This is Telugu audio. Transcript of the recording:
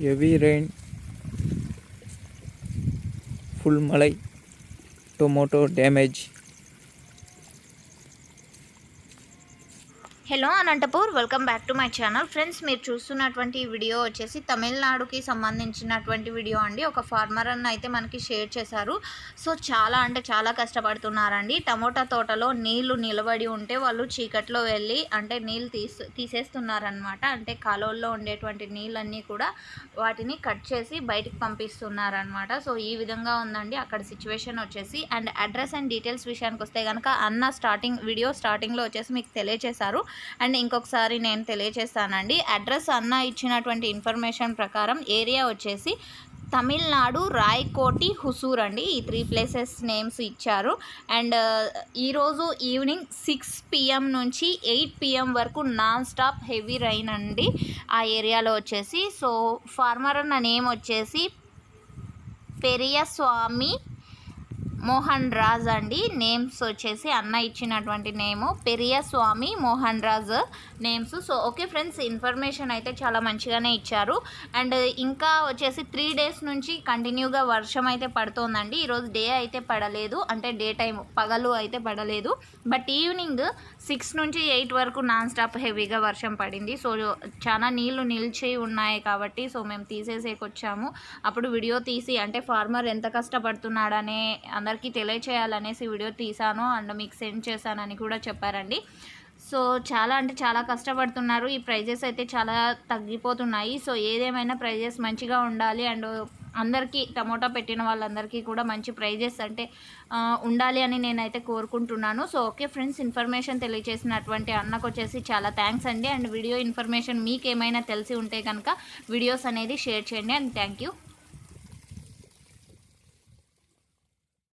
heavy rain, full malai, tomato damage. Hello Anantapur, welcome back to my channel. Friends, మీరు చూస్తున్నటువంటి వీడియో వచ్చేసి తమిళనాడుకి సంబంధించినటువంటి వీడియో అండి. ఒక ఫార్మర్ అన్న అయితే మనకి షేర్ చేశారు. సో చాలా అంటే చాలా కష్టపడుతున్నారండి. టమోటా తోటలో నీళ్లు నిలబడి ఉంటే వాళ్ళు చీకట్లో వెళ్ళి అంటే నీళ్ళు తీసేస్తున్నారనమాట. అంటే కాలువల్లో ఉండేటువంటి నీళ్ళన్నీ కూడా వాటిని కట్ చేసి బయటికి పంపిస్తున్నారనమాట. సో ఈ విధంగా ఉందండి అక్కడ సిచ్యువేషన్ వచ్చేసి. అండ్ అడ్రస్ అండ్ డీటెయిల్స్ విషయానికి వస్తే కనుక అన్న వీడియో స్టార్టింగ్లో వచ్చేసి మీకు తెలియజేశారు. అండ్ ఇంకొకసారి నేను తెలియజేస్తానండి. అడ్రస్ అన్న ఇచ్చినటువంటి ఇన్ఫర్మేషన్ ప్రకారం ఏరియా వచ్చేసి తమిళనాడు, రాయ్కోటి, హుసూర్ అండి. ఈ 3 ప్లేసెస్ నేమ్స్ ఇచ్చారు. అండ్ ఈరోజు ఈవినింగ్ 6 PM నుంచి 8 PM వరకు నాన్ స్టాప్ హెవీ రైన్ అండి ఆ ఏరియాలో వచ్చేసి. సో ఫార్మర్ అన్న నేమ్ వచ్చేసి పెరియస్వామి మోహన్ రాజ్ అండి. నేమ్స్ వచ్చేసి అన్న ఇచ్చినటువంటి name Periyaswamy Mohan Raj names. So okay friends, information అయితే చాలా మంచిగానే ఇచ్చారు. అండ్ ఇంకా వచ్చేసి 3 days నుంచి కంటిన్యూగా వర్షం అయితే పడుతోందండి. ఈరోజు డే అయితే పడలేదు, అంటే డే టైం పగలు అయితే పడలేదు. బట్ ఈవినింగ్ 6 నుంచి 8 వరకు నాన్ స్టాప్ హెవీగా వర్షం పడింది. సో చాలా నీళ్లు నిలిచి ఉన్నాయి కాబట్టి సో మేము తీసేసేకొచ్చాము. అప్పుడు వీడియో తీసి అంటే ఫార్మర్ ఎంత కష్టపడుతున్నాడనే అందరికీ తెలియచేయాలనేసి వీడియో తీసాను అండ్ మీకు సెండ్ చేశానని కూడా చెప్పారండి. సో చాలా అంటే చాలా కష్టపడుతున్నారు. ఈ ప్రైజెస్ అయితే చాలా తగ్గిపోతున్నాయి. సో ఏదేమైనా ప్రైజెస్ మంచిగా ఉండాలి అండ్ అందరికీ టమోటా పెట్టిన వాళ్ళందరికీ కూడా మంచి ప్రైజెస్ అంటే ఉండాలి అని నేనైతే కోరుకుంటున్నాను. సో ఓకే ఫ్రెండ్స్, ఇన్ఫర్మేషన్ తెలియజేసినటువంటి అన్నకు వచ్చేసి చాలా థ్యాంక్స్ అండి. అండ్ వీడియో ఇన్ఫర్మేషన్ మీకు ఏమైనా తెలిసి ఉంటే కనుక వీడియోస్ అనేది షేర్ చేయండి. And thank you.